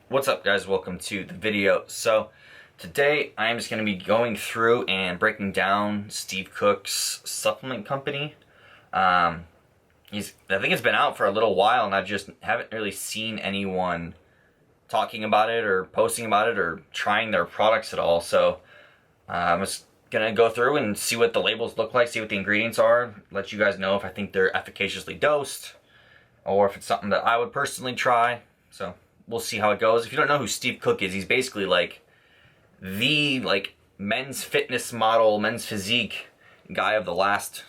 What's up, guys? Welcome to the video. So today I'm just going to be going through and breaking down Steve Cook's supplement company. I think it's been out for a little while and I just haven't really seen anyone talking about it or posting about it or trying their products at all. So I'm just going to go through and see what the labels look like, see what the ingredients are, let you guys know if I think they're efficaciously dosed or if it's something that I would personally try. So we'll see how it goes. If you don't know who Steve Cook is, he's basically like the men's fitness model, men's physique guy of the last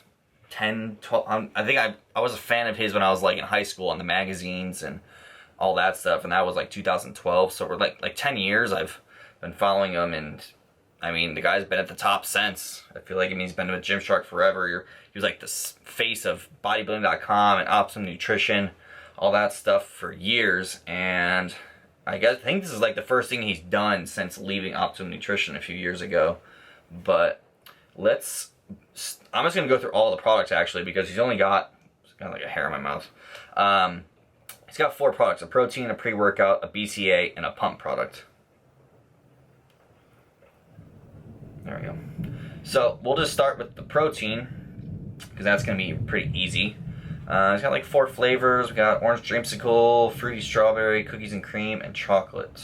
10, 12. I think I was a fan of his when I was like in high school on the magazines and all that stuff, and that was like 2012. So we're like 10 years I've been following him, and I mean the guy's been at the top since. I feel like he's been with Gymshark forever. He was like the face of bodybuilding.com and Optimum Nutrition, all that stuff for years, and I think this is like the first thing he's done since leaving Optimum Nutrition a few years ago. But I'm just gonna go through all the products actually, because he's got like a hair in my mouth. He's got 4 products: a protein, a pre-workout, a BCA, and a pump product. There we go. So we'll just start with the protein, because that's gonna be pretty easy. It's got like 4 flavors. We got orange dreamsicle, fruity strawberry, cookies and cream, and chocolate.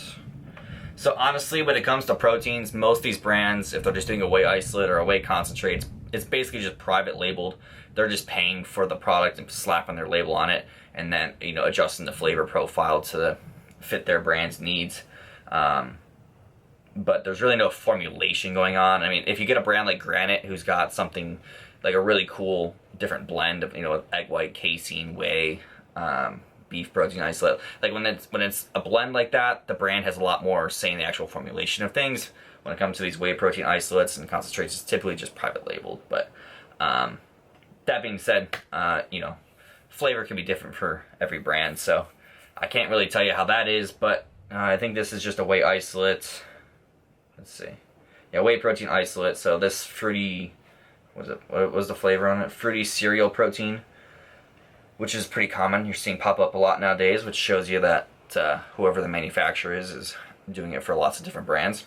So honestly, when it comes to proteins, most of these brands, if they're just doing a whey isolate or a whey concentrate, it's basically just private labeled. They're just paying for the product and slapping their label on it, and then adjusting the flavor profile to fit their brand's needs. But there's really no formulation going on. I mean, if you get a brand like Granite, who's got something like a really cool different blend of egg white, casein, whey, beef protein isolate, like when it's a blend like that, the brand has a lot more say in the actual formulation of things. When it comes to these whey protein isolates and concentrates, it's typically just private labeled. But that being said, flavor can be different for every brand, so I can't really tell you how that is. But I think this is just a whey isolate. Let's see, yeah, whey protein isolate. So this fruity, what was the flavor on it? Fruity cereal protein, which is pretty common. You're seeing pop up a lot nowadays, which shows you that whoever the manufacturer is doing it for lots of different brands.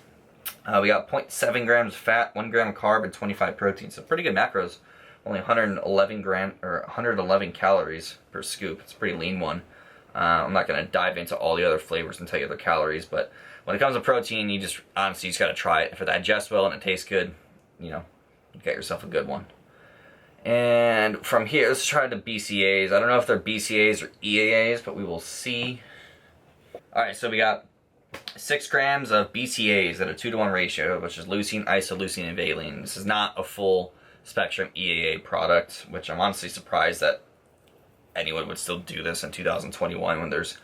We got 0.7 grams of fat, 1 gram of carb, and 25 protein. So pretty good macros. Only 111 calories per scoop. It's a pretty lean one. I'm not going to dive into all the other flavors and tell you the calories, but when it comes to protein, you just got to try it. If it digests well and it tastes good, you get yourself a good one. And from here, let's try the BCAs. I don't know if they're BCAs or EAAs, but we will see. Alright, so we got 6 grams of BCAs at a 2-to-1 ratio, which is leucine, isoleucine, and valine. This is not a full spectrum EAA product, which I'm honestly surprised that anyone would still do this in 2021 when there's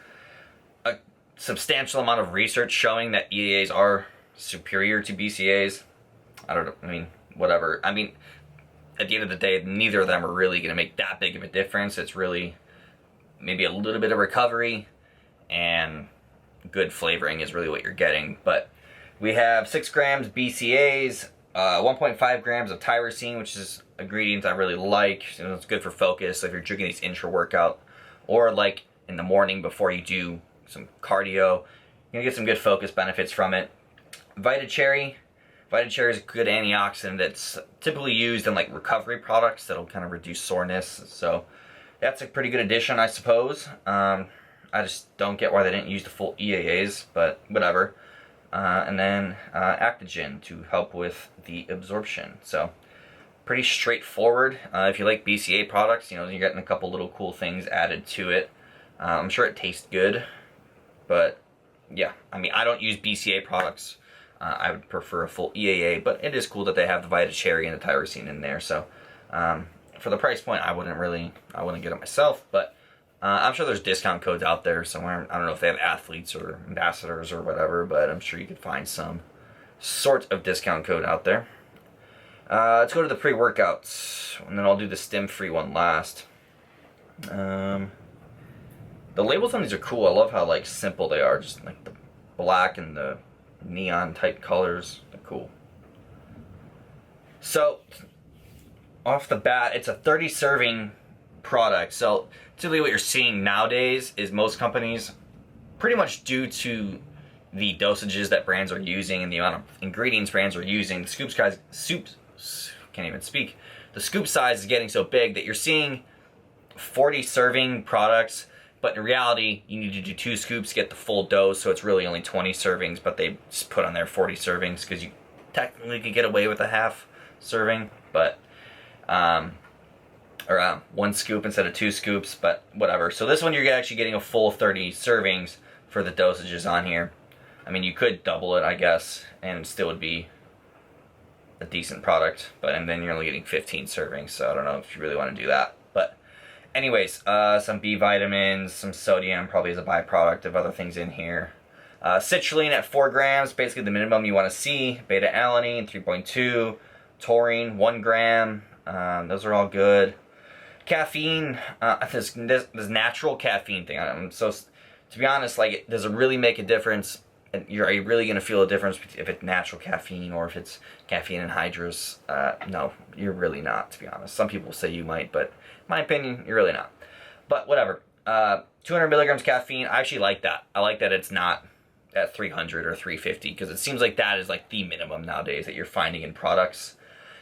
a substantial amount of research showing that EAAs are superior to BCAs. I don't know, whatever. At the end of the day, neither of them are really going to make that big of a difference. It's really maybe a little bit of recovery and good flavoring is really what you're getting. But we have 6 grams BCAs, 1.5 grams of tyrosine, which is an ingredient I really like. It's good for focus if you're drinking these intra-workout, or like in the morning before you do some cardio. You're going to get some good focus benefits from it. Vitacherry. Vitacherry is a good antioxidant that's typically used in like recovery products that'll kind of reduce soreness. So that's a pretty good addition, I suppose. I just don't get why they didn't use the full EAAs, but whatever. And then Actogen to help with the absorption. So pretty straightforward. If you like BCA products, you're getting a couple little cool things added to it. I'm sure it tastes good, but yeah, I don't use BCA products. I would prefer a full EAA, but it is cool that they have the Vitacherry and the tyrosine in there. So for the price point, I wouldn't get it myself, but I'm sure there's discount codes out there somewhere. I don't know if they have athletes or ambassadors or whatever, but I'm sure you could find some sort of discount code out there. Let's go to the pre-workouts, and then I'll do the stim-free one last. The labels on these are cool. I love how simple they are, just like the black and the neon type colors. They're cool. So off the bat, it's a 30 serving product. So typically what you're seeing nowadays is most companies, pretty much due to the dosages that brands are using and the amount of ingredients brands are using, the can't even speak. The scoop size is getting so big that you're seeing 40 serving products, but in reality, you need to do 2 scoops to get the full dose, so it's really only 20 servings, but they just put on there 40 servings because you technically could get away with a half serving, but, or 1 scoop instead of 2 scoops, but whatever. So this one, you're actually getting a full 30 servings for the dosages on here. I mean, you could double it, I guess, and it still would be a decent product, but and then you're only getting 15 servings, so I don't know if you really want to do that. But anyways, some B vitamins, some sodium, probably as a byproduct of other things in here. Citrulline at 4 grams, basically the minimum you want to see. Beta-alanine, 3.2. Taurine, 1 gram. Those are all good. Caffeine, this natural caffeine thing. To be honest, like, does it really make a difference? Are you really going to feel a difference if it's natural caffeine or if it's caffeine anhydrous? No, you're really not, to be honest. Some people say you might, but in my opinion, you're really not. But whatever. 200 milligrams caffeine, I actually like that. I like that it's not at 300 or 350 because it seems like that is like the minimum nowadays that you're finding in products.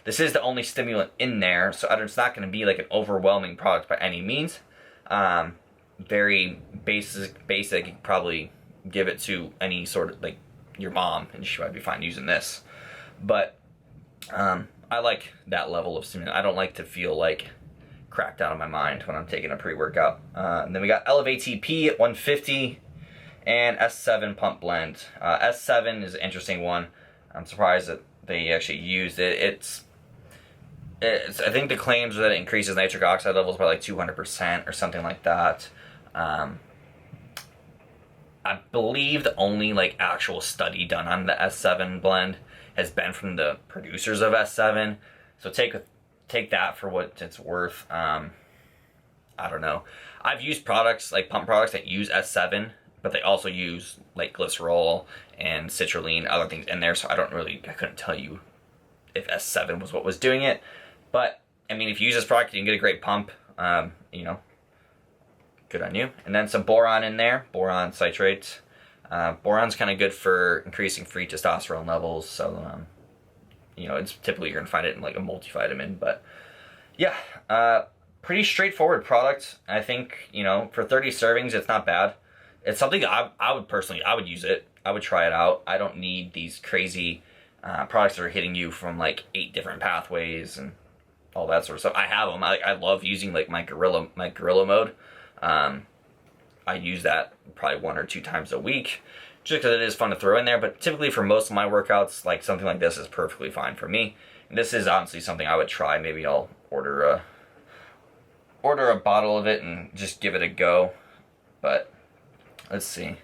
This is the only stimulant in there, so it's not going to be like an overwhelming product by any means. Very basic. You could probably give it to any sort of, like, your mom, and she might be fine using this. But I like that level of stimulant. I don't like to feel like cracked out of my mind when I'm taking a pre-workout. And then we got Elevate TP at 150 and S7 Pump Blend. S7 is an interesting one. I'm surprised that they actually used it. I think the claims are that it increases nitric oxide levels by like 200% or something like that. I believe the only like actual study done on the S7 blend has been from the producers of S7. So take that for what it's worth. I don't know. I've used products like pump products that use S7, but they also use like glycerol and citrulline, other things in there. So I couldn't tell you if S7 was what was doing it. But I mean, if you use this product, you can get a great pump. You know, good on you. And then some boron in there, boron citrate. Boron's kind of good for increasing free testosterone levels. So, you know, it's typically you're going to find it in like a multivitamin. But yeah, pretty straightforward product. I think, you know, for 30 servings, it's not bad. It's something I would use it. I would try it out. I don't need these crazy products that are hitting you from like 8 different pathways and all that sort of stuff. I have them. I love using like my gorilla mode. I use that probably 1 or 2 times a week just because it is fun to throw in there. But typically for most of my workouts, like something like this is perfectly fine for me. And this is honestly something I would try. Maybe I'll order a bottle of it and just give it a go. But let's see.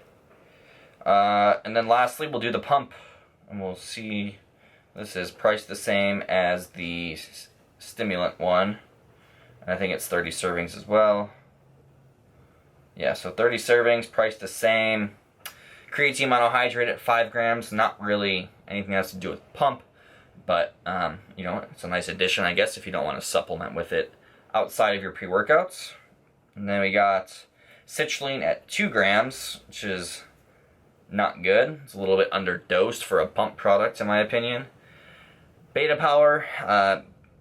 And then lastly, we'll do the pump, and we'll see. This is priced the same as the stimulant one, and I think it's 30 servings as well. Yeah, so 30 servings, priced the same. Creatine monohydrate at 5 grams, not really anything that has to do with pump, but you know, it's a nice addition, I guess, if you don't want to supplement with it outside of your pre-workouts. And then we got citrulline at 2 grams, which is not good. It's a little bit underdosed for a pump product, in my opinion. Beta power,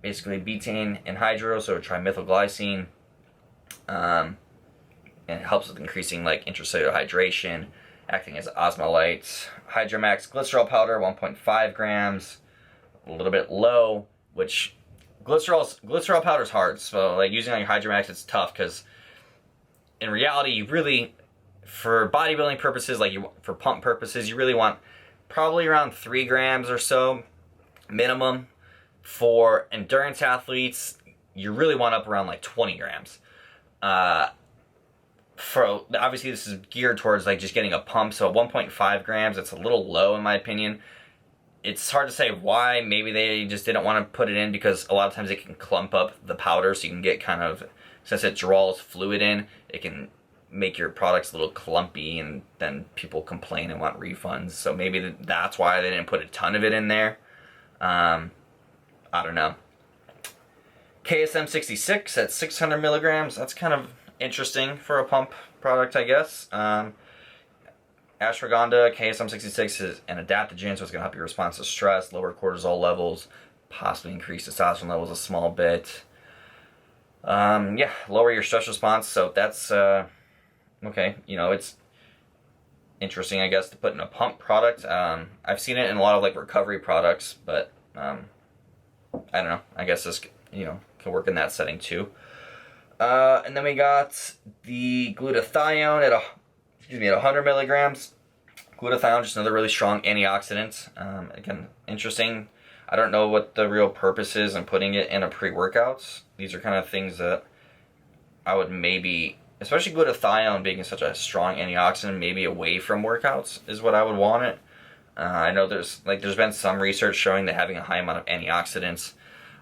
basically betaine anhydrous, so trimethylglycine. And it helps with increasing like intracellular hydration, acting as osmolyte. Hydromax glycerol powder, 1.5 grams, a little bit low, which glycerol powder is hard. So like using on your Hydromax, it's tough because in reality, you really, for bodybuilding purposes, like for pump purposes, you really want probably around 3 grams or so minimum. For endurance athletes, you really want up around like 20 grams. Obviously this is geared towards like just getting a pump, so 1.5 grams, it's a little low in my opinion. It's hard to say why. Maybe they just didn't want to put it in because a lot of times it can clump up the powder, so you can get kind of, since it draws fluid in, it can make your products a little clumpy, and then people complain and want refunds. So maybe that's why they didn't put a ton of it in there. I don't know. Ksm66 at 600 milligrams. That's kind of interesting for a pump product, I guess. Ashwagandha Ksm66 is an adaptogen, so it's going to help your response to stress, lower cortisol levels, possibly increase testosterone levels a small bit. Yeah, lower your stress response, so that's, okay, you know, it's interesting, I guess, to put in a pump product. I've seen it in a lot of, like, recovery products, but, I don't know, I guess this, you know, can work in that setting, too. And then we got the glutathione at 100 milligrams. Glutathione, just another really strong antioxidant. Again, interesting. I don't know what the real purpose is in putting it in a pre-workout. These are kind of things that I would maybe, especially glutathione being such a strong antioxidant, maybe away from workouts is what I would want it. I know there's been some research showing that having a high amount of antioxidants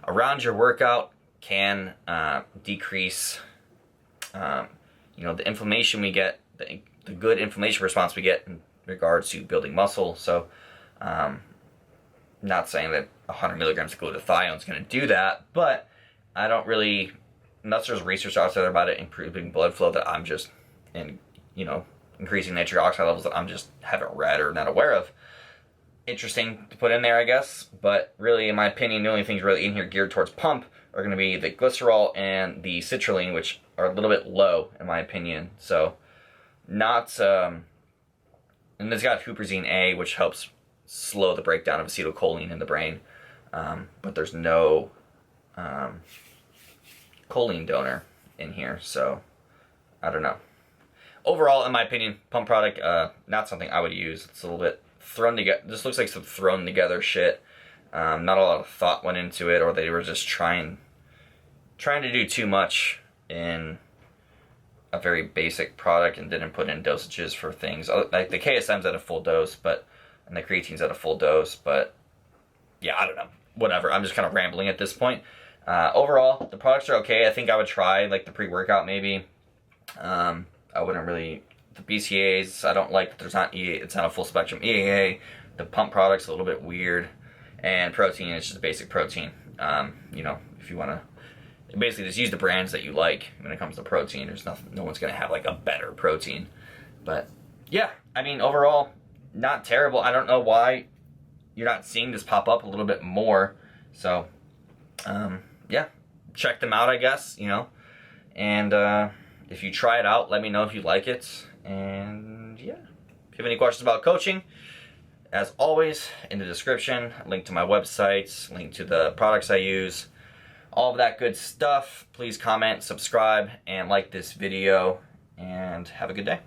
around your workout can decrease, you know, the inflammation we get, the good inflammation response we get in regards to building muscle. So, not saying that 100 milligrams of glutathione is going to do that, but I don't really, unless there's research out there about it improving blood flow that I'm just, and, you know, increasing nitric oxide levels that I'm just haven't read or not aware of. Interesting to put in there, I guess, but really, in my opinion, the only things really in here geared towards pump are going to be the glycerol and the citrulline, which are a little bit low, in my opinion. So, not, and it's got huperzine A, which helps slow the breakdown of acetylcholine in the brain, but there's no choline donor in here, so I don't know. Overall, in my opinion, pump product, not something I would use. It's a little bit thrown together. This looks like some thrown together shit. Not a lot of thought went into it, or they were just trying to do too much in a very basic product and didn't put in dosages for things. Like the KSM's at a full dose, and the creatine's at a full dose, but yeah, I don't know. Whatever. I'm just kind of rambling at this point. Overall, the products are okay. I think I would try like the pre-workout maybe. I wouldn't really. The BCAAs, I don't like that there's not EAA, it's not a full spectrum EAA. The pump product's a little bit weird. And protein is just basic protein. You know, if you want to basically just use the brands that you like when it comes to protein. There's nothing, no one's going to have like a better protein. But yeah, I mean, overall, not terrible. I don't know why you're not seeing this pop up a little bit more. So, yeah, check them out, I guess, you know. And if you try it out, let me know if you like it. And yeah, if you have any questions about coaching, as always, in the description, link to my websites, link to the products I use, all of that good stuff. Please comment, subscribe, and like this video, and have a good day.